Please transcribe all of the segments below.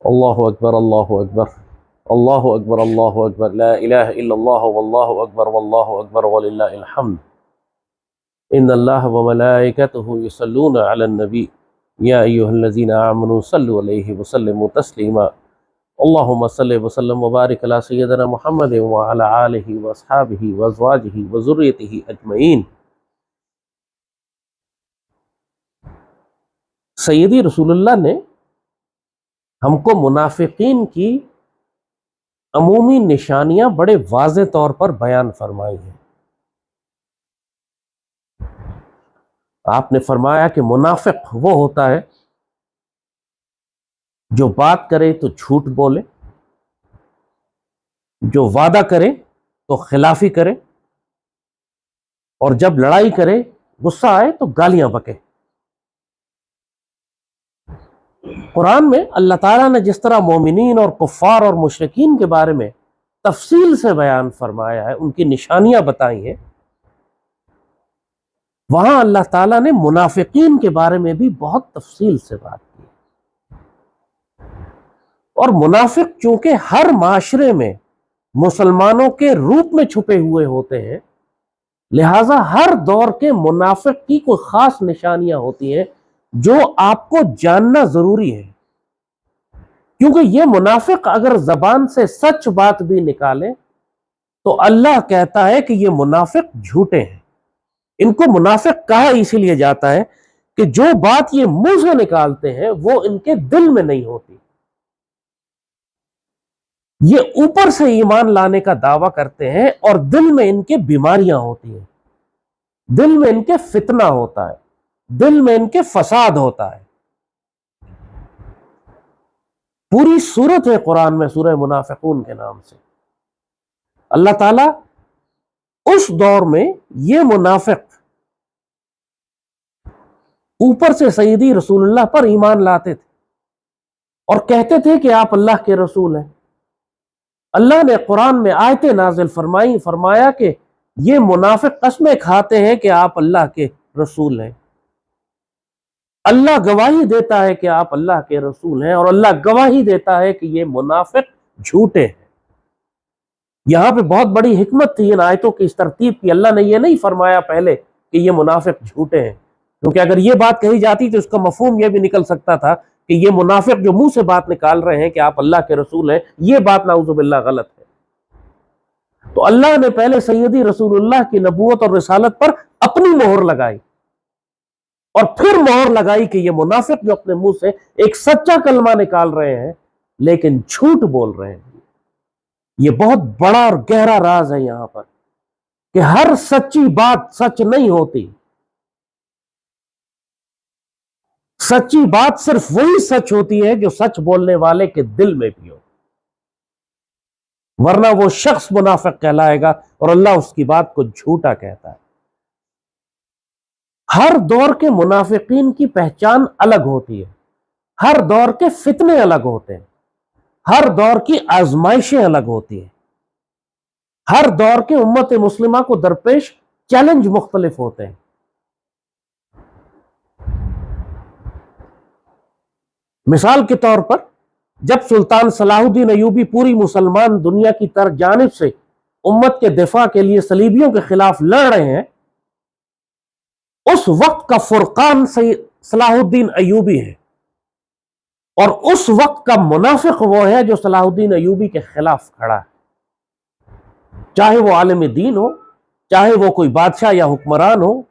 اللہ اکبر اللہ اکبر اللہ اکبر اللہ اکبر لا الہ الا اللہ واللہ اکبر واللہ اکبر وللہ الحمد ان اللہ وملائکتہ یصلون علی النبی یا ایہا الذین آمنوا صلوا علیہ وسلموا تسلیما اللہم صلی وسلم وبارک علی سیدنا محمد وعلی آلہ واصحابہ وازواجہ وذریتہ اجمعین۔ سیدی رسول اللہ نے ہم کو منافقین کی عمومی نشانیاں بڑے واضح طور پر بیان فرمائی ہیں۔ آپ نے فرمایا کہ منافق وہ ہوتا ہے جو بات کرے تو جھوٹ بولے، جو وعدہ کرے تو خلافی کرے، اور جب لڑائی کرے غصہ آئے تو گالیاں بکے۔ قرآن میں اللہ تعالیٰ نے جس طرح مومنین اور کفار اور مشرکین کے بارے میں تفصیل سے بیان فرمایا ہے، ان کی نشانیاں بتائی ہیں، وہاں اللہ تعالیٰ نے منافقین کے بارے میں بھی بہت تفصیل سے بات کی۔ اور منافق چونکہ ہر معاشرے میں مسلمانوں کے روپ میں چھپے ہوئے ہوتے ہیں، لہٰذا ہر دور کے منافق کی کوئی خاص نشانیاں ہوتی ہیں جو آپ کو جاننا ضروری ہے، کیونکہ یہ منافق اگر زبان سے سچ بات بھی نکالے تو اللہ کہتا ہے کہ یہ منافق جھوٹے ہیں۔ ان کو منافق کہا اسی لیے جاتا ہے کہ جو بات یہ منہ سے نکالتے ہیں وہ ان کے دل میں نہیں ہوتی۔ یہ اوپر سے ایمان لانے کا دعویٰ کرتے ہیں اور دل میں ان کے بیماریاں ہوتی ہیں، دل میں ان کے فتنہ ہوتا ہے، دل میں ان کے فساد ہوتا ہے۔ پوری سورت ہے قرآن میں سورہ منافقون کے نام سے۔ اللہ تعالیٰ اس دور میں یہ منافق اوپر سے سیدی رسول اللہ پر ایمان لاتے تھے اور کہتے تھے کہ آپ اللہ کے رسول ہیں۔ اللہ نے قرآن میں آیتیں نازل فرمائی، فرمایا کہ یہ منافق قسمیں کھاتے ہیں کہ آپ اللہ کے رسول ہیں۔ اللہ گواہی دیتا ہے کہ آپ اللہ کے رسول ہیں، اور اللہ گواہی دیتا ہے کہ یہ منافق جھوٹے ہیں۔ یہاں پہ بہت بڑی حکمت تھی ان آیتوں کی اس ترتیب کی۔ اللہ نے یہ نہیں فرمایا پہلے کہ یہ منافق جھوٹے ہیں، کیونکہ اگر یہ بات کہی جاتی تو اس کا مفہوم یہ بھی نکل سکتا تھا کہ یہ منافق جو منہ سے بات نکال رہے ہیں کہ آپ اللہ کے رسول ہیں، یہ بات نعوذ باللہ غلط ہے۔ تو اللہ نے پہلے سیدی رسول اللہ کی نبوت اور رسالت پر اپنی مہر لگائی، اور پھر مہر لگائی کہ یہ منافق جو اپنے منہ سے ایک سچا کلمہ نکال رہے ہیں لیکن جھوٹ بول رہے ہیں۔ یہ بہت بڑا اور گہرا راز ہے یہاں پر کہ ہر سچی بات سچ نہیں ہوتی۔ سچی بات صرف وہی سچ ہوتی ہے جو سچ بولنے والے کے دل میں بھی ہو، ورنہ وہ شخص منافق کہلائے گا اور اللہ اس کی بات کو جھوٹا کہتا ہے۔ ہر دور کے منافقین کی پہچان الگ ہوتی ہے، ہر دور کے فتنے الگ ہوتے ہیں، ہر دور کی آزمائشیں الگ ہوتی ہیں، ہر دور کے امت مسلمہ کو درپیش چیلنج مختلف ہوتے ہیں۔ مثال کے طور پر جب سلطان صلاح الدین ایوبی پوری مسلمان دنیا کی جانب سے امت کے دفاع کے لیے صلیبیوں کے خلاف لڑ رہے ہیں، اس وقت کا فرقان صلاح الدین ایوبی ہے، اور اس وقت کا منافق وہ ہے جو صلاح الدین ایوبی کے خلاف کھڑا ہے، چاہے وہ عالم دین ہو، چاہے وہ کوئی بادشاہ یا حکمران ہو،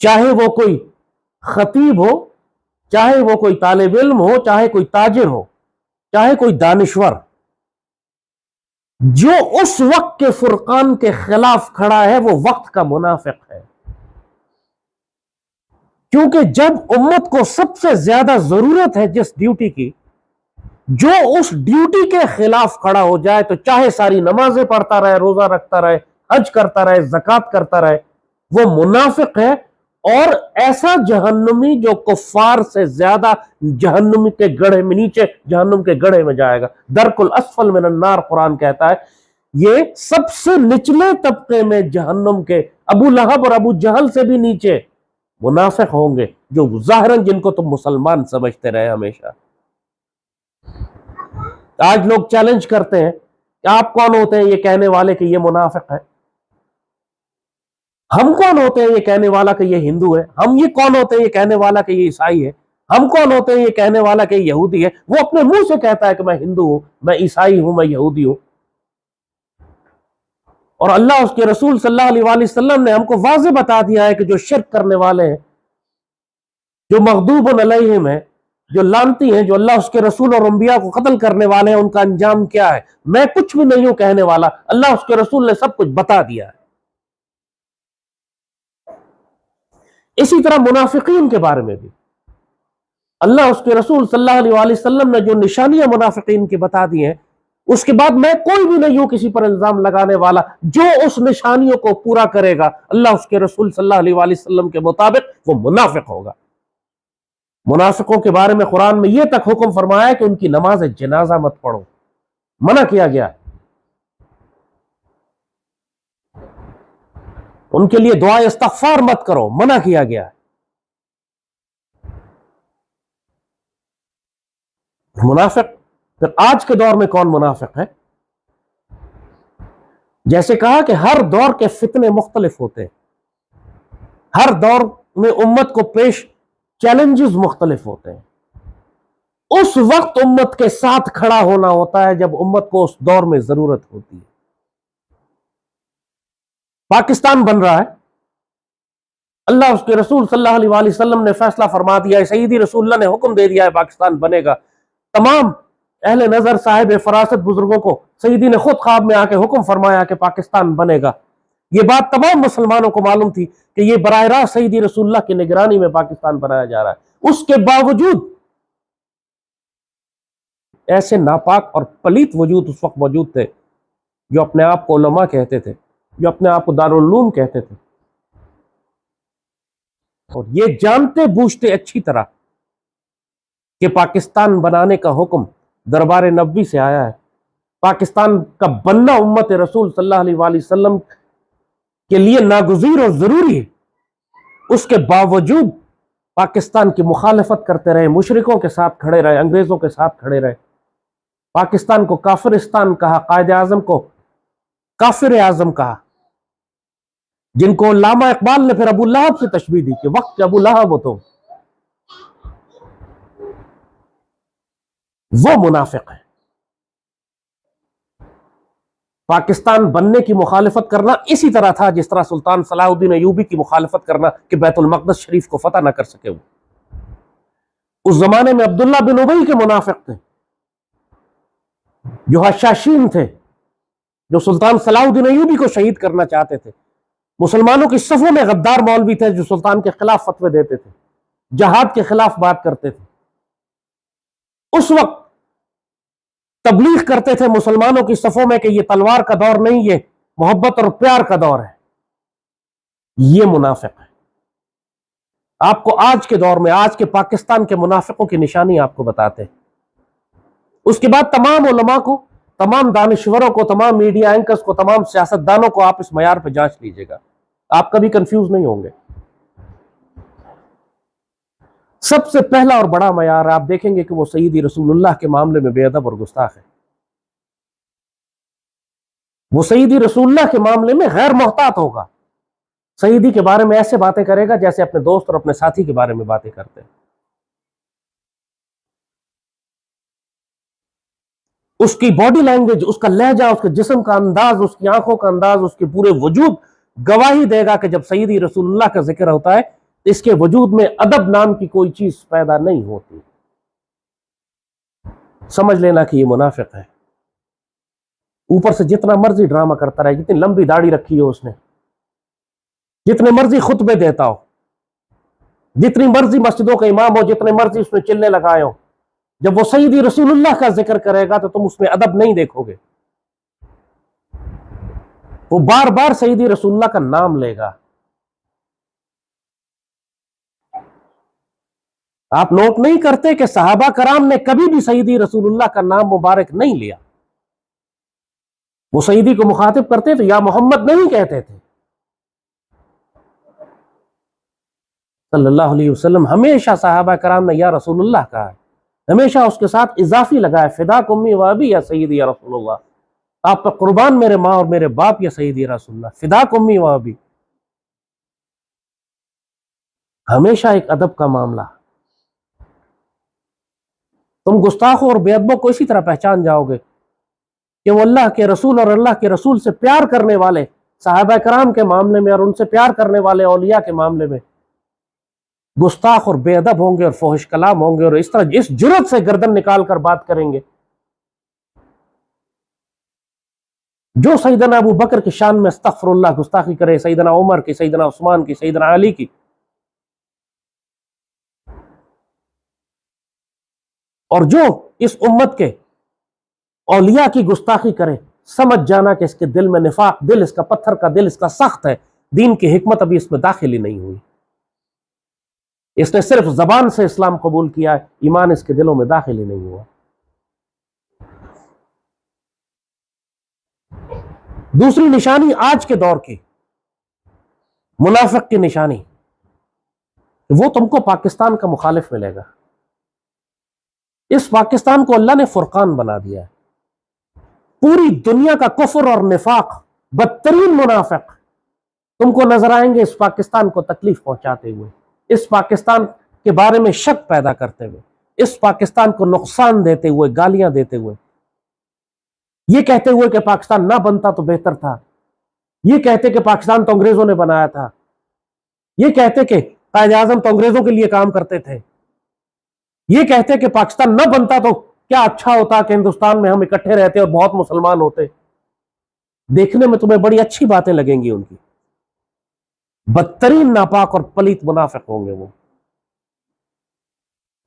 چاہے وہ کوئی خطیب ہو، چاہے وہ کوئی طالب علم ہو، چاہے کوئی تاجر ہو، چاہے کوئی دانشور، جو اس وقت کے فرقان کے خلاف کھڑا ہے وہ وقت کا منافق ہے۔ کیونکہ جب امت کو سب سے زیادہ ضرورت ہے جس ڈیوٹی کی، جو اس ڈیوٹی کے خلاف کھڑا ہو جائے تو چاہے ساری نمازیں پڑھتا رہے، روزہ رکھتا رہے، حج کرتا رہے، زکوٰۃ کرتا رہے، وہ منافق ہے، اور ایسا جہنمی جو کفار سے زیادہ جہنم کے گڑھے میں، نیچے جہنم کے گڑھے میں جائے گا۔ درک الاسفل من النار قرآن کہتا ہے یہ سب سے نچلے طبقے میں جہنم کے، ابو لہب اور ابو جہل سے بھی نیچے منافق ہوں گے، جو ظاہراً جن کو تم مسلمان سمجھتے رہے ہمیشہ۔ آج لوگ چیلنج کرتے ہیں کہ آپ کون ہوتے ہیں یہ کہنے والے کہ یہ منافق ہے؟ ہم کون ہوتے ہیں یہ کہنے والا کہ یہ ہندو ہے؟ ہم یہ کون ہوتے ہیں یہ کہنے والا کہ یہ عیسائی ہے؟ ہم کون ہوتے ہیں یہ کہنے والا کہ یہ یہودی ہے؟ وہ اپنے منہ سے کہتا ہے کہ میں ہندو ہوں، میں عیسائی ہوں، میں یہودی ہوں، اور اللہ اس کے رسول صلی اللہ علیہ وآلہ وسلم نے ہم کو واضح بتا دیا ہے کہ جو شرک کرنے والے ہیں، جو مغضوب علیہم ہیں، جو لعنتی ہیں، جو اللہ اس کے رسول اور انبیاء کو قتل کرنے والے ہیں، ان کا انجام کیا ہے۔ میں کچھ بھی نہیں ہوں کہنے والا، اللہ اس کے رسول نے سب کچھ بتا دیا ہے۔ اسی طرح منافقین کے بارے میں بھی اللہ اس کے رسول صلی اللہ علیہ وآلہ وسلم نے جو نشانیاں منافقین کی بتا دی ہیں، اس کے بعد میں کوئی بھی نہیں ہوں کسی پر الزام لگانے والا، جو اس نشانیوں کو پورا کرے گا اللہ اس کے رسول صلی اللہ علیہ وآلہ وسلم کے مطابق وہ منافق ہوگا۔ منافقوں کے بارے میں قرآن میں یہ تک حکم فرمایا ہے کہ ان کی نماز جنازہ مت پڑھو، منع کیا گیا، ان کے لیے دعائے استغفار مت کرو، منع کیا گیا ہے۔ منافق پھر آج کے دور میں کون منافق ہے؟ جیسے کہا کہ ہر دور کے فتنے مختلف ہوتے ہیں، ہر دور میں امت کو پیش چیلنجز مختلف ہوتے ہیں، اس وقت امت کے ساتھ کھڑا ہونا ہوتا ہے جب امت کو اس دور میں ضرورت ہوتی ہے۔ پاکستان بن رہا ہے، اللہ اس کے رسول صلی اللہ علیہ وآلہ وسلم نے فیصلہ فرما دیا ہے، سیدی رسول اللہ نے حکم دے دیا ہے پاکستان بنے گا۔ تمام اہل نظر صاحب فراست بزرگوں کو سیدی نے خود خواب میں آ کے حکم فرمایا کہ پاکستان بنے گا۔ یہ بات تمام مسلمانوں کو معلوم تھی کہ یہ براہ راست سیدی رسول اللہ کی نگرانی میں پاکستان بنایا جا رہا ہے۔ اس کے باوجود ایسے ناپاک اور پلیت وجود اس وقت موجود تھے جو اپنے آپ کو علماء کہتے تھے، جو اپنے آپ کو دارالعلوم کہتے تھے، اور یہ جانتے بوجھتے اچھی طرح کہ پاکستان بنانے کا حکم دربار نبوی سے آیا ہے، پاکستان کا بننا امت رسول صلی اللہ علیہ وآلہ وسلم کے لیے ناگزیر اور ضروری ہے، اس کے باوجود پاکستان کی مخالفت کرتے رہے، مشرکوں کے ساتھ کھڑے رہے، انگریزوں کے ساتھ کھڑے رہے، پاکستان کو کافرستان کہا، قائد اعظم کو کافر اعظم کہا، جن کو علامہ اقبال نے پھر ابو لہب سے تشبیہ دی کہ وقت ابو لہب ہو تم، وہ منافق ہے۔ پاکستان بننے کی مخالفت کرنا اسی طرح تھا جس طرح سلطان صلاح الدین ایوبی کی مخالفت کرنا کہ بیت المقدس شریف کو فتح نہ کر سکے۔ وہ اس زمانے میں عبداللہ بن ابی کے منافق تھے، جو حشاشین تھے، جو سلطان صلاح الدین ایوبی کو شہید کرنا چاہتے تھے، مسلمانوں کی صفوں میں غدار مولوی تھے جو سلطان کے خلاف فتوے دیتے تھے، جہاد کے خلاف بات کرتے تھے، اس وقت تبلیغ کرتے تھے مسلمانوں کی صفوں میں کہ یہ تلوار کا دور نہیں، یہ محبت اور پیار کا دور ہے۔ یہ منافق ہے۔ آپ کو آج کے دور میں آج کے پاکستان کے منافقوں کی نشانی آپ کو بتاتے ہیں۔ اس کے بعد تمام علماء کو، تمام دانشوروں کو، تمام میڈیا اینکرز کو، تمام سیاستدانوں کو آپ اس معیار پہ جانچ لیجئے گا، آپ کبھی کنفیوز نہیں ہوں گے۔ سب سے پہلا اور بڑا معیار آپ دیکھیں گے کہ وہ سیدی رسول اللہ کے معاملے میں بے ادب اور گستاخ ہے۔ وہ سیدی رسول اللہ کے معاملے میں غیر محتاط ہوگا، سیدی کے بارے میں ایسے باتیں کرے گا جیسے اپنے دوست اور اپنے ساتھی کے بارے میں باتیں کرتے ہیں۔ اس کی باڈی لینگویج، اس کا لہجہ، اس کے جسم کا انداز، اس کی آنکھوں کا انداز، اس کے پورے وجود گواہی دے گا کہ جب سیدی رسول اللہ کا ذکر ہوتا ہے اس کے وجود میں ادب نام کی کوئی چیز پیدا نہیں ہوتی۔ سمجھ لینا کہ یہ منافق ہے۔ اوپر سے جتنا مرضی ڈرامہ کرتا رہے، جتنی لمبی داڑھی رکھی ہو اس نے، جتنے مرضی خطبے دیتا ہو، جتنی مرضی مسجدوں کا امام ہو، جتنے مرضی اس میں چلنے لگائے ہو، جب وہ سیدی رسول اللہ کا ذکر کرے گا تو تم اس میں ادب نہیں دیکھو گے۔ وہ بار بار سیدی رسول اللہ کا نام لے گا۔ آپ نوٹ نہیں کرتے کہ صحابہ کرام نے کبھی بھی سیدی رسول اللہ کا نام مبارک نہیں لیا۔ وہ سیدی کو مخاطب کرتے تو یا محمد نہیں کہتے تھے، صلی اللہ علیہ وسلم۔ ہمیشہ صحابہ کرام نے یا رسول اللہ کہا ہے۔ ہمیشہ اس کے ساتھ اضافی لگائے، فداک امی و ابی یا سیدی یا رسول اللہ، آپ پہ قربان میرے ماں اور میرے باپ یا سیدی یا رسول اللہ، فداک امی و ابی، ہمیشہ ایک ادب کا معاملہ۔ تم گستاخوں اور بے ادبوں کو اسی طرح پہچان جاؤ گے کہ وہ اللہ کے رسول اور اللہ کے رسول سے پیار کرنے والے صحابہ کرام کے معاملے میں اور ان سے پیار کرنے والے اولیاء کے معاملے میں گستاخ اور بے ادب ہوں گے اور فحش کلام ہوں گے، اور اس طرح اس جرت سے گردن نکال کر بات کریں گے جو سیدنا ابو بکر کی شان میں استغفر اللہ گستاخی کرے، سیدنا عمر کی، سیدنا عثمان کی، سیدنا علی کی، اور جو اس امت کے اولیاء کی گستاخی کرے، سمجھ جانا کہ اس کے دل میں نفاق، دل اس کا پتھر کا دل اس کا سخت ہے، دین کی حکمت ابھی اس میں داخل ہی نہیں ہوئی، اس نے صرف زبان سے اسلام قبول کیا ہے، ایمان اس کے دلوں میں داخل ہی نہیں ہوا۔ دوسری نشانی آج کے دور کی منافق کی نشانی، وہ تم کو پاکستان کا مخالف ملے گا۔ اس پاکستان کو اللہ نے فرقان بنا دیا ہے، پوری دنیا کا کفر اور نفاق، بدترین منافق تم کو نظر آئیں گے اس پاکستان کو تکلیف پہنچاتے ہوئے، اس پاکستان کے بارے میں شک پیدا کرتے ہوئے، اس پاکستان کو نقصان دیتے ہوئے، گالیاں دیتے ہوئے، یہ کہتے ہوئے کہ پاکستان نہ بنتا تو بہتر تھا، یہ کہتے کہ پاکستان تو انگریزوں نے بنایا تھا، یہ کہتے کہ قائد اعظم تو انگریزوں کے لیے کام کرتے تھے، یہ کہتے کہ پاکستان نہ بنتا تو کیا اچھا ہوتا کہ ہندوستان میں ہم اکٹھے رہتے اور بہت مسلمان ہوتے۔ دیکھنے میں تمہیں بڑی اچھی باتیں لگیں گی ان کی، بدترین ناپاک اور پلیت منافق ہوں گے وہ۔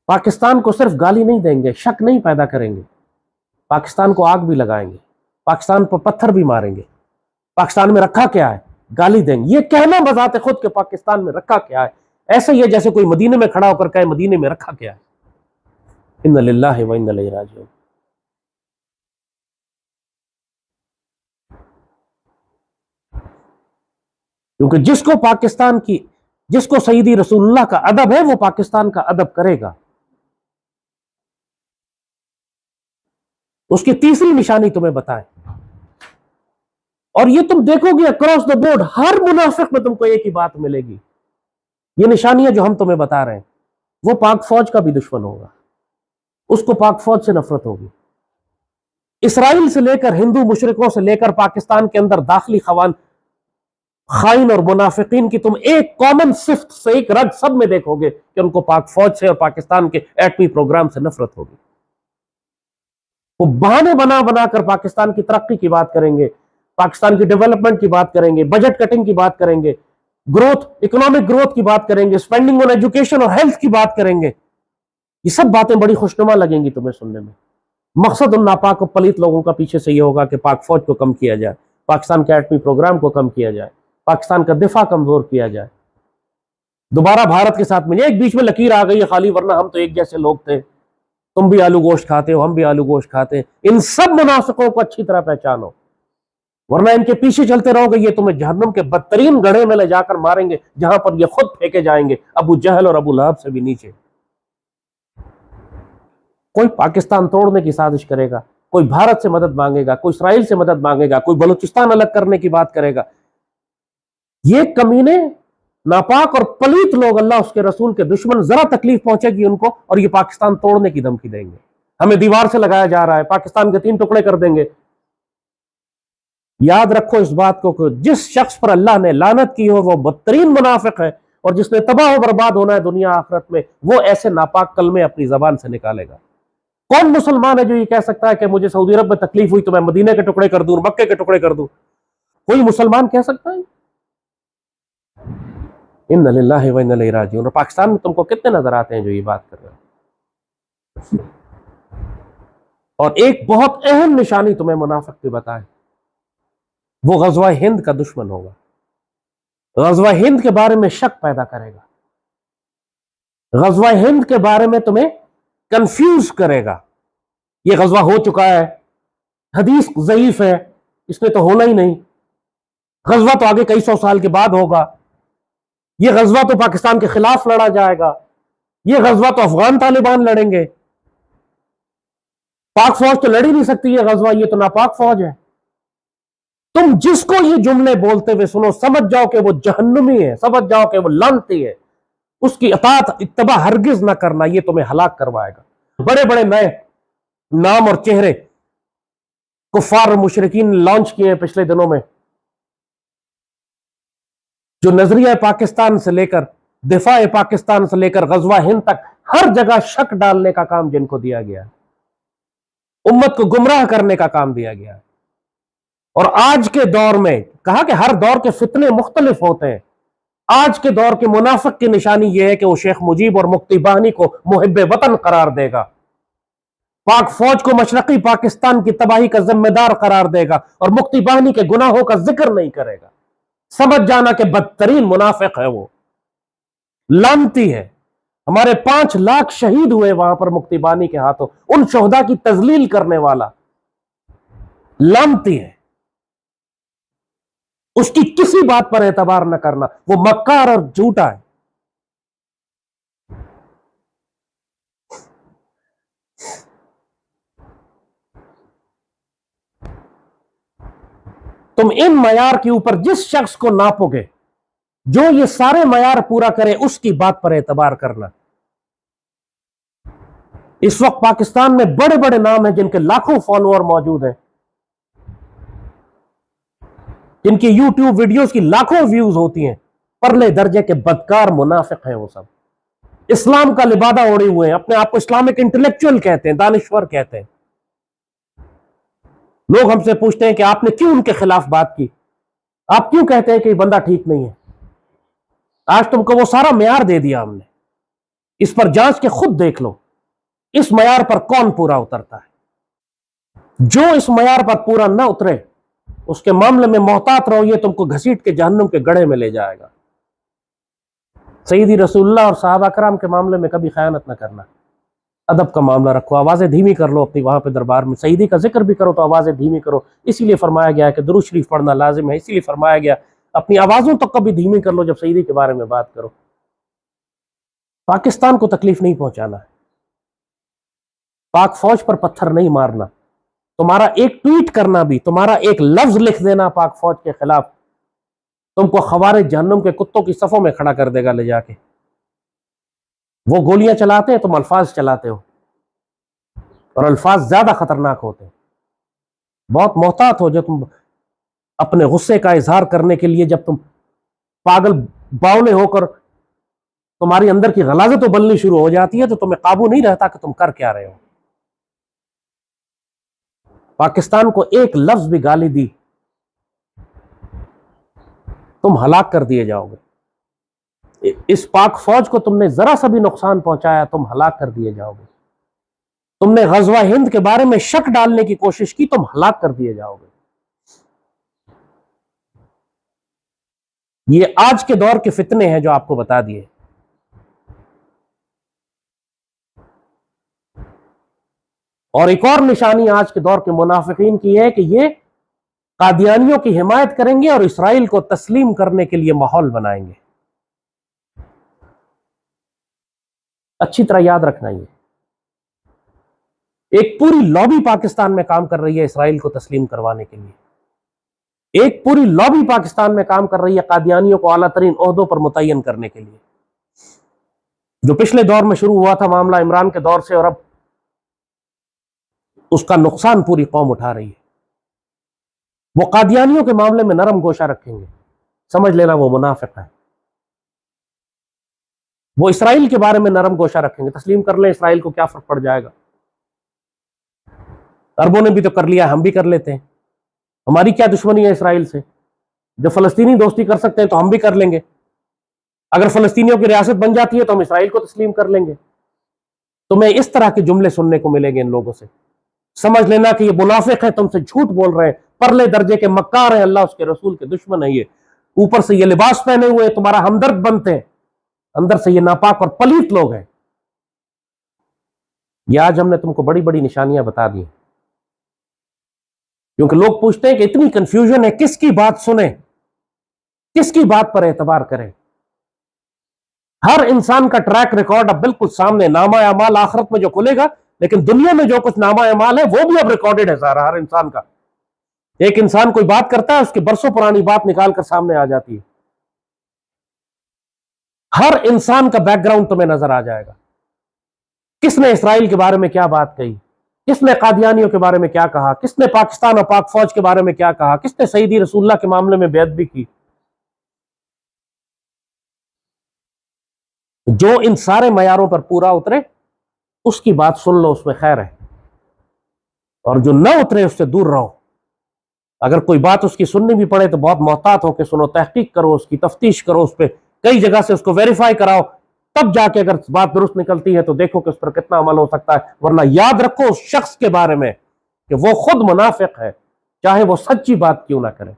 پاکستان کو صرف گالی نہیں دیں گے، شک نہیں پیدا کریں گے، پاکستان کو آگ بھی لگائیں گے، پاکستان پر پتھر بھی ماریں گے، پاکستان میں رکھا کیا ہے گالی دیں گے، یہ کہنا بذات خود کہ پاکستان میں رکھا کیا ہے ایسا ہی ہے جیسے کوئی مدینے میں کھڑا ہو کر کہے مدینے میں رکھا کیا ہے۔ ان للہ و انا الیہ راجعون۔ کیونکہ جس کو سیدی رسول اللہ کا ادب ہے وہ پاکستان کا ادب کرے گا۔ اس کی تیسری نشانی تمہیں بتائیں، اور یہ تم دیکھو گے اکراس دا بورڈ ہر منافق میں تم کو ایک ہی بات ملے گی، یہ نشانیاں جو ہم تمہیں بتا رہے ہیں، وہ پاک فوج کا بھی دشمن ہوگا، اس کو پاک فوج سے نفرت ہوگی، اسرائیل سے لے کر ہندو مشرکوں سے لے کر پاکستان کے اندر داخلی خائن اور منافقین کی تم ایک کامن صفت سے ایک رگ سب میں دیکھو گے کہ ان کو پاک فوج سے اور پاکستان کے ایٹمی پروگرام سے نفرت ہوگی۔ وہ بہانے بنا بنا کر پاکستان کی ترقی کی بات کریں گے، پاکستان کی ڈیولپمنٹ کی بات کریں گے، بجٹ کٹنگ کی بات کریں گے، اکنامک گروتھ کی بات کریں گے، اسپینڈنگ آن ایجوکیشن اور ہیلتھ کی بات کریں گے۔ یہ سب باتیں بڑی خوشنما لگیں گی تمہیں سننے میں۔ مقصد ان ناپاک و پلیت لوگوں کا پیچھے سے یہ ہوگا کہ پاک فوج کو کم کیا جائے، پاکستان کے ایٹمی پروگرام کو کم کیا جائے، پاکستان کا دفاع کمزور کیا جائے، دوبارہ بھارت کے ساتھ ملے۔ ایک بیچ میں لکیر آ گئی ہے خالی، ورنہ ہم تو ایک جیسے لوگ تھے، تم بھی آلو گوشت کھاتے ہو، ہم بھی آلو گوشت کھاتے ہیں۔ ان سب منافقوں کو اچھی طرح پہچانو، ورنہ ان کے پیچھے چلتے رہو گے یہ تمہیں جہنم کے بدترین گڑھے میں لے جا کر ماریں گے، جہاں پر یہ خود پھینکے جائیں گے ابو جہل اور ابو لہب سے بھی نیچے۔ کوئی پاکستان توڑنے کی سازش کرے گا، کوئی بھارت سے مدد مانگے گا، کوئی اسرائیل سے مدد مانگے گا، کوئی بلوچستان الگ کرنے کی بات کرے گا۔ یہ کمینے ناپاک اور پلیت لوگ، اللہ اس کے رسول کے دشمن، ذرا تکلیف پہنچے گی ان کو اور یہ پاکستان توڑنے کی دھمکی دیں گے، ہمیں دیوار سے لگایا جا رہا ہے، پاکستان کے 3 ٹکڑے کر دیں گے۔ یاد رکھو اس بات کو کہ جس شخص پر اللہ نے لعنت کی ہو وہ بدترین منافق ہے، اور جس نے تباہ و برباد ہونا ہے دنیا آخرت میں، وہ ایسے ناپاک کلمے اپنی زبان سے نکالے گا۔ کون مسلمان ہے جو یہ کہہ سکتا ہے کہ مجھے سعودی عرب میں تکلیف ہوئی تو میں مدینے کے ٹکڑے کر دوں، مکے کے ٹکڑے کر دوں؟ کوئی مسلمان کہہ سکتا ہے؟ ان للہ و انا الیہ راجعون۔ اور پاکستان میں تم کو کتنے نظر آتے ہیں جو یہ بات کر رہے ہیں؟ اور ایک بہت اہم نشانی تمہیں منافق کی بتائیں، وہ غزوہ ہند کا دشمن ہوگا، غزوہ ہند کے بارے میں شک پیدا کرے گا، غزوہ ہند کے بارے میں تمہیں کنفیوز کرے گا، یہ غزوہ ہو چکا ہے، حدیث ضعیف ہے، اس میں تو ہونا ہی نہیں، غزوہ تو آگے کئی 100 سال کے بعد ہوگا، یہ غزوہ تو پاکستان کے خلاف لڑا جائے گا، یہ غزوہ تو افغان طالبان لڑیں گے، پاک فوج تو لڑ ہی نہیں سکتی ہے غزوہ، یہ تو ناپاک فوج ہے۔ تم جس کو یہ جملے بولتے ہوئے سنو، سمجھ جاؤ کہ وہ جہنمی ہے، سمجھ جاؤ کہ وہ لعنتی ہے، اس کی اطاعت اتباع ہرگز نہ کرنا، یہ تمہیں ہلاک کروائے گا۔ بڑے بڑے نئے نام اور چہرے کفار اور مشرکین نے لانچ کیے ہیں پچھلے دنوں میں، جو نظریہ پاکستان سے لے کر دفاع پاکستان سے لے کر غزوہ ہند تک ہر جگہ شک ڈالنے کا کام جن کو دیا گیا ہے، امت کو گمراہ کرنے کا کام دیا گیا ہے۔ اور آج کے دور میں کہا کہ ہر دور کے فتنے مختلف ہوتے ہیں، آج کے دور کے منافق کی نشانی یہ ہے کہ وہ شیخ مجیب اور مفتی بہانی کو محب وطن قرار دے گا، پاک فوج کو مشرقی پاکستان کی تباہی کا ذمہ دار قرار دے گا، اور مفتی بہانی کے گناہوں کا ذکر نہیں کرے گا۔ سمجھ جانا کہ بدترین منافق ہے، وہ لعنتی ہے۔ ہمارے 5 لاکھ شہید ہوئے وہاں پر مفتی بہانی کے ہاتھوں، ان شہداء کی تذلیل کرنے والا لعنتی ہے۔ اس کی کسی بات پر اعتبار نہ کرنا، وہ مکار اور جھوٹا ہے۔ تم ان معیار کے اوپر جس شخص کو ناپو گے، جو یہ سارے معیار پورا کرے، اس کی بات پر اعتبار کرنا۔ اس وقت پاکستان میں بڑے بڑے نام ہیں جن کے لاکھوں فالوور موجود ہیں، جن کی یوٹیوب ویڈیوز کی لاکھوں ویوز ہوتی ہیں، پرلے درجے کے بدکار منافق ہیں وہ سب، اسلام کا لبادہ اوڑے ہوئے ہیں، اپنے آپ کو اسلامک انٹلیکچوئل کہتے ہیں، دانشور کہتے ہیں۔ لوگ ہم سے پوچھتے ہیں کہ آپ نے کیوں ان کے خلاف بات کی، آپ کیوں کہتے ہیں کہ یہ بندہ ٹھیک نہیں ہے؟ آج تم کو وہ سارا معیار دے دیا ہم نے، اس پر جانچ کے خود دیکھ لو اس معیار پر کون پورا اترتا ہے۔ جو اس معیار پر پورا نہ اترے اس کے معاملے میں محتاط رہو، یہ تم کو گھسیٹ کے جہنم کے گڑھے میں لے جائے گا۔ سیدی رسول اللہ اور صحابہ کرام کے معاملے میں کبھی خیانت نہ کرنا، ادب کا معاملہ رکھو، آوازیں دھیمی کر لو اپنی وہاں پہ دربار میں، سیدی کا ذکر بھی کرو تو آوازیں دھیمی کرو، اسی لیے فرمایا گیا ہے کہ درود شریف پڑھنا لازم ہے، اسی لیے فرمایا گیا اپنی آوازوں تک کبھی دھیمی کر لو جب سیدی کے بارے میں بات کرو۔ پاکستان کو تکلیف نہیں پہنچانا ہے، پاک فوج پر پتھر نہیں مارنا، تمہارا ایک ٹویٹ کرنا بھی، تمہارا ایک لفظ لکھ دینا پاک فوج کے خلاف تم کو خوارج جہنم کے کتوں کی صفوں میں کھڑا کر دے گا لے جا کے۔ وہ گولیاں چلاتے ہیں، تم الفاظ چلاتے ہو، اور الفاظ زیادہ خطرناک ہوتے ہیں۔ بہت محتاط ہو جب تم اپنے غصے کا اظہار کرنے کے لیے، جب تم پاگل باولے ہو کر تمہاری اندر کی غلاظت ابلنی شروع ہو جاتی ہے تو تمہیں قابو نہیں رہتا کہ تم کر کیا رہے ہو۔ پاکستان کو ایک لفظ بھی گالی دی تم ہلاک کر دیے جاؤ گے۔ اس پاک فوج کو تم نے ذرا سا بھی نقصان پہنچایا تم ہلاک کر دیے جاؤ گے۔ تم نے غزوہ ہند کے بارے میں شک ڈالنے کی کوشش کی، تم ہلاک کر دیے جاؤ گے۔ یہ آج کے دور کے فتنے ہیں جو آپ کو بتا دیے۔ اور ایک اور نشانی آج کے دور کے منافقین کی ہے کہ یہ قادیانیوں کی حمایت کریں گے اور اسرائیل کو تسلیم کرنے کے لیے ماحول بنائیں گے۔ اچھی طرح یاد رکھنا، یہ ایک پوری لابی پاکستان میں کام کر رہی ہے اسرائیل کو تسلیم کروانے کے لیے، ایک پوری لابی پاکستان میں کام کر رہی ہے قادیانیوں کو اعلیٰ ترین عہدوں پر متعین کرنے کے لیے۔ جو پچھلے دور میں شروع ہوا تھا معاملہ عمران کے دور سے، اور اب اس کا نقصان پوری قوم اٹھا رہی ہے۔ وہ قادیانیوں کے معاملے میں نرم گوشہ رکھیں گے، سمجھ لینا وہ منافق ہے۔ وہ اسرائیل کے بارے میں نرم گوشہ رکھیں گے، تسلیم کر لیں اسرائیل کو، کیا فرق پڑ جائے گا، عربوں نے بھی تو کر لیا، ہم بھی کر لیتے ہیں، ہماری کیا دشمنی ہے اسرائیل سے؟ جب فلسطینی دوستی کر سکتے ہیں تو ہم بھی کر لیں گے، اگر فلسطینیوں کی ریاست بن جاتی ہے تو ہم اسرائیل کو تسلیم کر لیں گے۔ تمہیں اس طرح کے جملے سننے کو ملیں گے ان لوگوں سے، سمجھ لینا کہ یہ منافق ہے، تم سے جھوٹ بول رہے ہیں، پرلے درجے کے مکار ہیں، اللہ اس کے رسول کے دشمن ہیں، یہ اوپر سے یہ لباس پہنے ہوئے تمہارا ہمدرد بنتے ہیں، اندر سے یہ ناپاک اور پلیت لوگ ہیں۔ یہ آج ہم نے تم کو بڑی بڑی نشانیاں بتا دی، کیونکہ لوگ پوچھتے ہیں کہ اتنی کنفیوژن ہے، کس کی بات سنیں، کس کی بات پر اعتبار کریں۔ ہر انسان کا ٹریک ریکارڈ اب بالکل سامنے، نامہ اعمال آخرت میں جو کھلے گا لیکن دنیا میں جو کچھ نامہ اعمال ہے وہ بھی اب ریکارڈڈ ہے سارا، ہر انسان کا. ایک انسان کوئی بات کرتا ہے، اس کی برسوں پرانی بات نکال کر سامنے آ جاتی ہے. ہر انسان کا بیک گراؤنڈ تمہیں نظر آ جائے گا. کس نے اسرائیل کے بارے میں کیا بات کہی، کس نے قادیانیوں کے بارے میں کیا کہا، کس نے پاکستان اور پاک فوج کے بارے میں کیا کہا، کس نے سیدی رسول اللہ کے معاملے میں بے ادبی کی. جو ان سارے معیاروں پر پورا اترے اس کی بات سن لو، اس میں خیر ہے. اور جو نہ اترے اس سے دور رہو. اگر کوئی بات اس کی سننی بھی پڑے تو بہت محتاط ہو کے سنو، تحقیق کرو، اس کی تفتیش کرو، اس پہ کئی جگہ سے اس کو ویریفائی کراؤ، تب جا کے اگر بات درست نکلتی ہے تو دیکھو کہ اس پر کتنا عمل ہو سکتا ہے. ورنہ یاد رکھو اس شخص کے بارے میں کہ وہ خود منافق ہے، چاہے وہ سچی بات کیوں نہ کرے.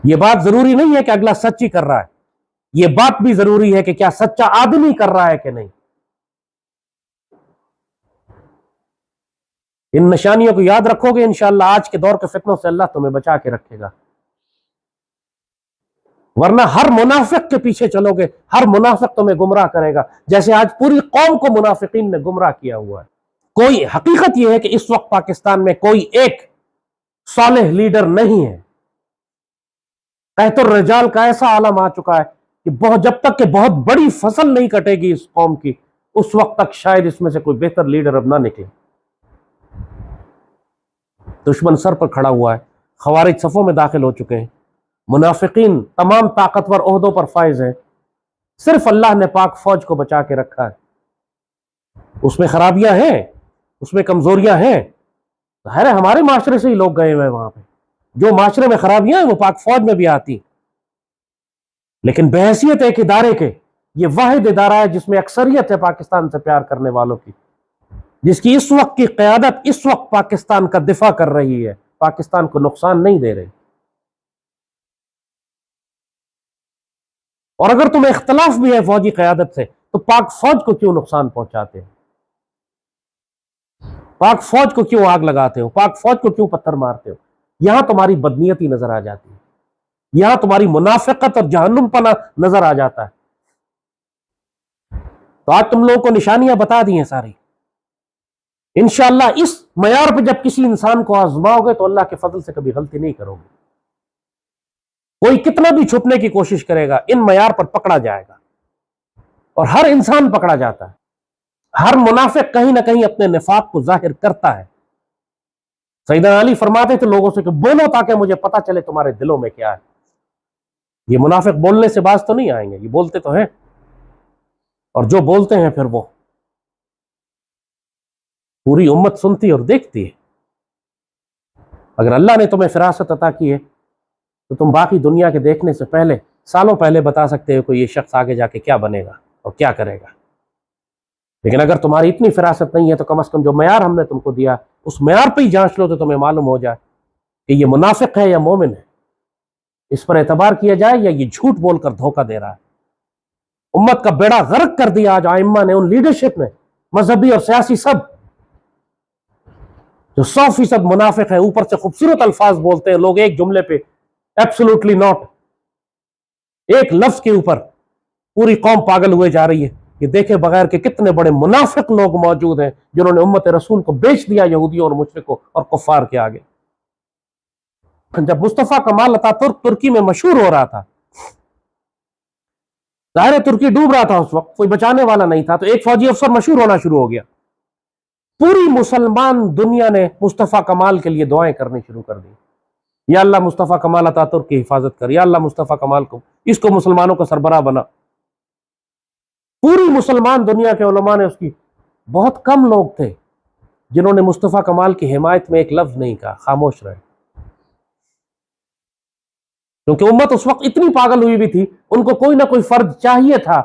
یہ بات ضروری نہیں ہے کہ اگلا سچی کر رہا ہے، یہ بات بھی ضروری ہے کہ کیا سچا آدمی کر رہا ہے کہ نہیں. ان نشانیوں کو یاد رکھو گے انشاءاللہ آج کے دور کے فتنوں سے اللہ تمہیں بچا کے رکھے گا. ورنہ ہر منافق کے پیچھے چلو گے، ہر منافق تمہیں گمراہ کرے گا، جیسے آج پوری قوم کو منافقین نے گمراہ کیا ہوا ہے. کوئی حقیقت یہ ہے کہ اس وقت پاکستان میں کوئی ایک صالح لیڈر نہیں ہے. قحط الرجال کا ایسا عالم آ چکا ہے کہ جب تک کہ بہت بڑی فصل نہیں کٹے گی اس قوم کی، اس وقت تک شاید اس میں سے کوئی بہتر لیڈر اب نہ نکلے. دشمن سر پر کھڑا ہوا ہے، خوارج صفوں میں داخل ہو چکے ہیں، منافقین تمام طاقتور عہدوں پر فائز ہیں. صرف اللہ نے پاک فوج کو بچا کے رکھا ہے. اس میں خرابیاں ہیں، اس میں کمزوریاں ہیں، ظاہر ہے ہمارے معاشرے سے ہی لوگ گئے ہوئے ہیں وہاں پہ. جو معاشرے میں خرابیاں ہیں وہ پاک فوج میں بھی آتی، لیکن بحیثیت ایک ادارے کے یہ واحد ادارہ ہے جس میں اکثریت ہے پاکستان سے پیار کرنے والوں کی، جس کی اس وقت کی قیادت اس وقت پاکستان کا دفاع کر رہی ہے، پاکستان کو نقصان نہیں دے رہی. اور اگر تمہیں اختلاف بھی ہے فوجی قیادت سے تو پاک فوج کو کیوں نقصان پہنچاتے ہو، پاک فوج کو کیوں آگ لگاتے ہو، پاک فوج کو کیوں پتھر مارتے ہو. یہاں تمہاری بدنیتی نظر آ جاتی ہے، یہاں تمہاری منافقت اور جہنم پنا نظر آ جاتا ہے. تو آج تم لوگوں کو نشانیاں بتا دی ہیں ساری. انشاءاللہ اس معیار پہ جب کسی انسان کو آزماؤ گے تو اللہ کے فضل سے کبھی غلطی نہیں کرو گے. کوئی کتنا بھی چھپنے کی کوشش کرے گا ان معیار پر پکڑا جائے گا، اور ہر انسان پکڑا جاتا ہے. ہر منافق کہیں نہ کہیں اپنے نفاق کو ظاہر کرتا ہے. سیدنا علی فرماتے تھے لوگوں سے کہ بولو تاکہ مجھے پتا چلے تمہارے دلوں میں کیا ہے. یہ منافق بولنے سے باز تو نہیں آئیں گے، یہ بولتے تو ہیں، اور جو بولتے ہیں پھر وہ پوری امت سنتی اور دیکھتی ہے. اگر اللہ نے تمہیں فراست عطا کی ہے تو تم باقی دنیا کے دیکھنے سے پہلے سالوں پہلے بتا سکتے ہو کہ یہ شخص آگے جا کے کیا بنے گا اور کیا کرے گا. لیکن اگر تمہاری اتنی فراست نہیں ہے تو کم از کم جو معیار ہم نے تم کو دیا اس معیار پہ ہی جانچ لو تو تمہیں معلوم ہو جائے کہ یہ منافق ہے یا مومن ہے. اس پر اعتبار کیا جائے یا یہ جھوٹ بول کر دھوکہ دے رہا ہے. امت کا بیڑا غرق کر دیا آج ائمہ نے، ان لیڈرشپ نے، مذہبی اور سیاسی سب، جو 100% منافق ہے. اوپر سے خوبصورت الفاظ بولتے ہیں لوگ ایک جملے پہ، ایبسولوٹلی ناٹ، ایک لفظ کے اوپر پوری قوم پاگل ہوئے جا رہی ہے. یہ دیکھے بغیر کہ کتنے بڑے منافق لوگ موجود ہیں جنہوں نے امت رسول کو بیچ دیا یہودیوں اور مشرکوں اور کفار کے آگے. جب مصطفیٰ کمال اتا ترک ترکی میں مشہور ہو رہا تھا، ظاہر ترکی ڈوب رہا تھا اس وقت، کوئی بچانے والا نہیں تھا، تو ایک فوجی افسر مشہور ہونا شروع ہو گیا. پوری مسلمان دنیا نے مصطفیٰ کمال کے لیے دعائیں کرنی شروع کر دی. یا اللہ مصطفیٰ کمال اتا ترک کی حفاظت کر، یا اللہ مصطفیٰ کمال کو، اس کو مسلمانوں کا سربراہ بنا. پوری مسلمان دنیا کے علماء نے اس کی، بہت کم لوگ تھے جنہوں نے مصطفیٰ کمال کی حمایت میں ایک لفظ نہیں کہا، خاموش رہے. کیونکہ امت اس وقت اتنی پاگل ہوئی بھی تھی، ان کو کوئی نہ کوئی فرد چاہیے تھا،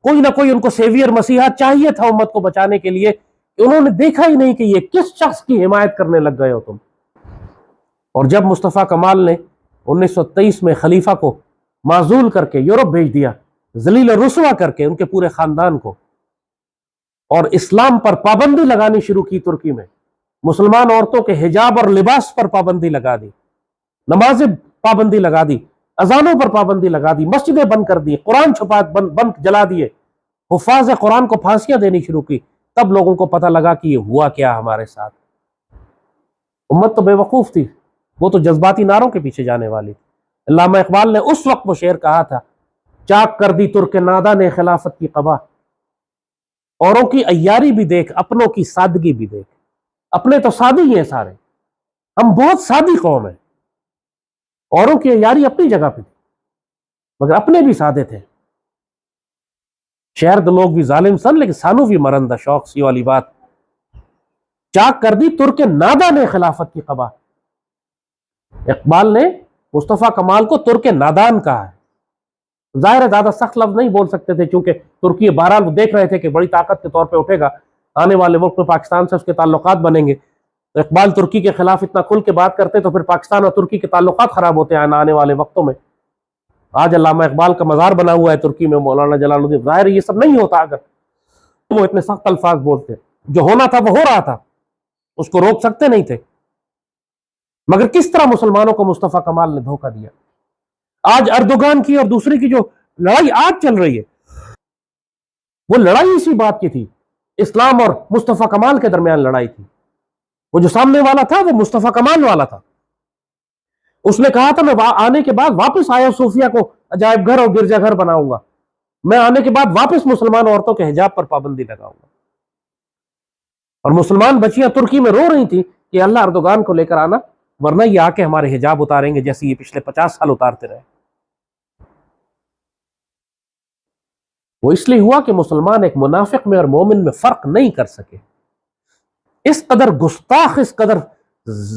کوئی نہ کوئی ان کو سیویئر مسیحا چاہیے تھا امت کو بچانے کے لیے. انہوں نے دیکھا ہی نہیں کہ یہ کس شخص کی حمایت کرنے لگ گئے ہو تم. اور جب مصطفیٰ کمال نے 1923 میں خلیفہ کو معزول کر کے یورپ بھیج دیا، ذلیل و رسوا کر کے ان کے پورے خاندان کو، اور اسلام پر پابندی لگانی شروع کی ترکی میں، مسلمان عورتوں کے حجاب اور لباس پر پابندی لگا دی، نمازیں پابندی لگا دی، اذانوں پر پابندی لگا دی، مسجدیں بند کر دی، قرآن چھپا بند جلا دیے، حفاظ قرآن کو پھانسیاں دینی شروع کی، تب لوگوں کو پتہ لگا کہ یہ ہوا کیا ہمارے ساتھ۔ امت تو بے وقوف تھی، وہ تو جذباتی نعروں کے پیچھے جانے والی تھی۔ علامہ اقبال نے اس وقت وہ شعر کہا تھا، چاک کر دی ترک نادا نے خلافت کی قبا، اوروں کی عیاری بھی دیکھ، اپنوں کی سادگی بھی دیکھ۔ اپنے تو سادی ہی ہیں سارے، ہم بہت سادی قوم ہیں، اوروں کی عیاری اپنی جگہ پہ تھی مگر اپنے بھی سادے تھے۔ شہر دے لوگ بھی ظالم سن لیکن سانو بھی مرندہ شوق سی والی بات، چاک کر دی ترک نادا نے خلافت کی قبا۔ اقبال نے مصطفیٰ کمال کو ترک نادان کہا ہے۔ ظاہر ہے زیادہ سخت لفظ نہیں بول سکتے تھے چونکہ ترکی بہرحال وہ دیکھ رہے تھے کہ بڑی طاقت کے طور پہ اٹھے گا، آنے والے وقت میں پاکستان سے اس کے تعلقات بنیں گے، تو اقبال ترکی کے خلاف اتنا کھل کے بات کرتے تو پھر پاکستان اور ترکی کے تعلقات خراب ہوتے ہیں آنے والے وقتوں میں۔ آج علامہ اقبال کا مزار بنا ہوا ہے ترکی میں، مولانا جلال الدین، ظاہر ہے یہ سب نہیں ہوتا اگر وہ اتنے سخت الفاظ بولتے۔ جو ہونا تھا وہ ہو رہا تھا، اس کو روک سکتے نہیں تھے، مگر کس طرح مسلمانوں کو مصطفیٰ کمال نے دھوکہ دیا۔ آج اردوغان کی اور دوسری کی جو لڑائی آج چل رہی ہے، وہ لڑائی اسی بات کی تھی، اسلام اور مصطفیٰ کمال کے درمیان لڑائی تھی۔ وہ جو سامنے والا تھا وہ مصطفیٰ کمال والا تھا، اس نے کہا تھا میں آنے کے بعد واپس آیا صوفیہ کو عجائب گھر اور گرجا گھر بناؤں گا، میں آنے کے بعد واپس مسلمان عورتوں کے حجاب پر پابندی لگاؤں گا۔ اور مسلمان بچیاں ترکی میں رو رہی تھیں کہ اللہ اردوغان کو لے کر آنا ورنہ یہ آ کے ہمارے حجاب اتاریں گے جیسے یہ پچھلے 50 سال اتارتے رہے۔ وہ اس لیے ہوا کہ مسلمان ایک منافق میں اور مومن میں فرق نہیں کر سکے۔ اس قدر گستاخ، اس قدر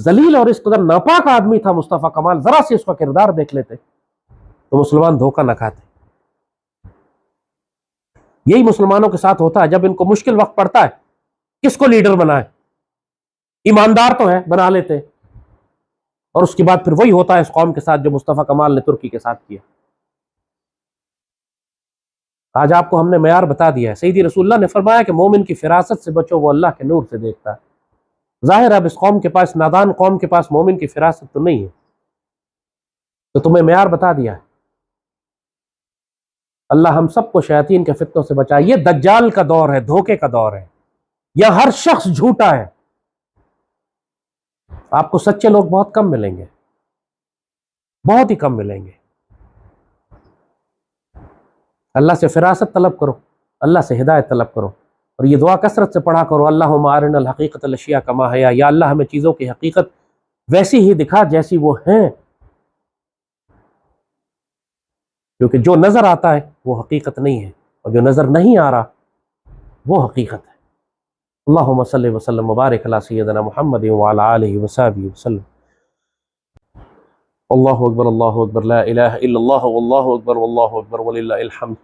ذلیل اور اس قدر ناپاک آدمی تھا مصطفیٰ کمال، ذرا سے اس کا کردار دیکھ لیتے تو مسلمان دھوکہ نہ کھاتے۔ یہی مسلمانوں کے ساتھ ہوتا ہے، جب ان کو مشکل وقت پڑتا ہے کس کو لیڈر بنائے، ایماندار تو ہے بنا لیتے، اور اس کے بعد پھر وہی ہوتا ہے اس قوم کے ساتھ جو مصطفیٰ کمال نے ترکی کے ساتھ کیا۔ آج آپ کو ہم نے معیار بتا دیا ہے۔ سیدی رسول اللہ نے فرمایا کہ مومن کی فراست سے بچو، وہ اللہ کے نور سے دیکھتا ہے۔ ظاہر اب اس قوم کے پاس، نادان قوم کے پاس مومن کی فراست تو نہیں ہے، تو تمہیں معیار بتا دیا ہے۔ اللہ ہم سب کو شیاطین کے فتنوں سے بچائے۔ یہ دجال کا دور ہے، دھوکے کا دور ہے، یہ ہر شخص جھوٹا ہے۔ آپ کو سچے لوگ بہت کم ملیں گے، بہت ہی کم ملیں گے۔ اللہ سے فراست طلب کرو، اللہ سے ہدایت طلب کرو، اور یہ دعا کثرت سے پڑھا کرو، اللہم ارنا الحقیقۃ الاشیاء کما ہی، یا اللہ ہمیں چیزوں کی حقیقت ویسی ہی دکھا جیسی وہ ہیں، کیونکہ جو نظر آتا ہے وہ حقیقت نہیں ہے، اور جو نظر نہیں آ رہا وہ حقیقت ہے۔ اللہم صلی وسلم وبارک علی سیدنا محمد وعلی آلہ وصحبہ وسلم۔ اللہ اکبر لا الہ الا اللہ واللہ اکبر وللہ الحمد۔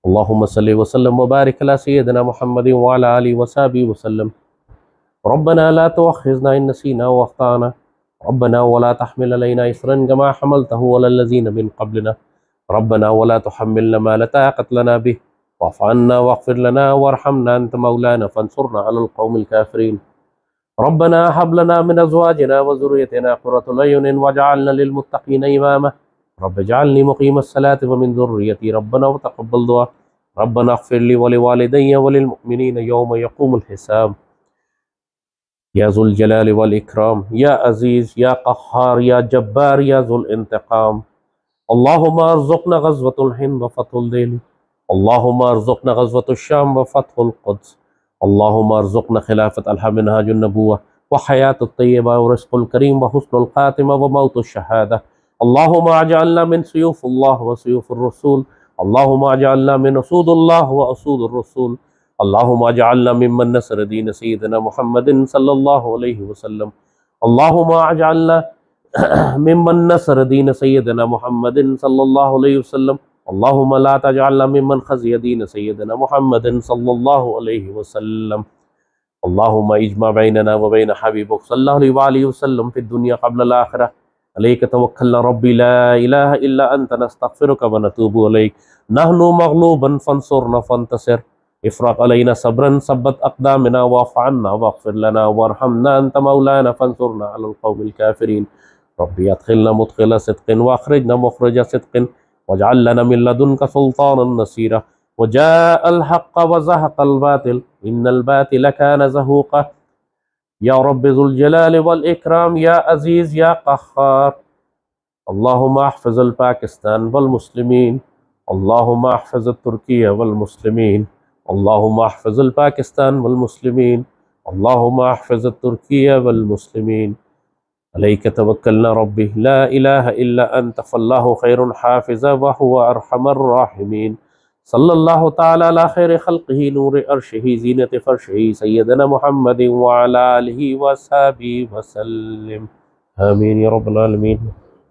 اللہم صلی وسلم وبارک علی سیدنا محمد وعلی آلہ وصحبہ وسلم۔ ربنا لا تؤاخذنا ان نسینا واخطانا، ربنا ولا تحمل علينا إصرا كما حملته على الذين من قبلنا، ربنا ولا تحملنا ما لا طاقة لنا به، واعف عنا واغفر لنا وارحمنا أنت مولانا فانصرنا على القوم الكافرين، ربنا هب لنا من أزواجنا وذريتنا قرة أعين واجعلنا للمتقين إماما، رب اجعلني مقيم الصلاة ومن ذريتي ربنا وتقبل دعاء، ربنا اغفر لي ولوالدي وللمؤمنين يوم يقوم الحساب۔ یا ذو الجلال والإکرام، یا عزیز، یا قہار، یا جبار، یا ذو الانتقام، اللہم ارزقنا غزوة الہند وفتح الدہلی، اللہم ارزقنا غزوة الشام وفتح القدس، اللہم ارزقنا خلافت منہاج النبوہ وحیات الطیبہ ورزق الکریم وحسن الخاتمہ وموت الشہادہ، اللہم اجعلنا من سیوف اللہ وسیوف الرسول، اللہم اجعلنا من اسود اللہ واسود الرسول، اللہم اجعلنا ممن نصر دین سیدنا محمد صلی اللہ علیہ وسلم، اللہم اجعلنا ممن نصر دین سیدنا محمد صلی اللہ علیہ وسلم، اللہم لا تجعلنا ممن خزی دین سیدنا محمد صلی اللہ علیہ وسلم، اللہم اجمع بیننا وبین حبیبک صلی اللہ علیہ وآلہ وسلم فی الدنیا قبل الآخرہ، علیک توکلنا ربی لا الہ الا انت نستغفرک ونتوب الیک، نحن مغلوبا فانصرنا فانتصر، افرغ علینا صبرا ثبت اقدامنا واعف عنا واغفر لنا وارحمنا انت مولانا فانصرنا علی القوم الکافرین، ربی ادخلنا مدخل صدق واخرجنا مخرج صدق واجعل لنا من لدنک سلطانا نصیرا، وجاء الحق وزهق الباطل إن الباطل كان زهوقا يا رب ذو الجلال والإكرام يا عزيز يا قهار اللهم احفظ الباكستان والمسلمين اللهم احفظ تركيا والمسلمين اللهم احفظ الباكستان والمسلمين اللهم احفظ تركيا والمسلمين عليك توكلنا ربي لا إله إلا أنت فالله خير حافظا وهو أرحم الراحمين صلى الله تعالى على خير خلقه نور عرشه زينة فرشه سيدنا محمد وعلى آله وصحبه وسلم آمين يا رب العالمين.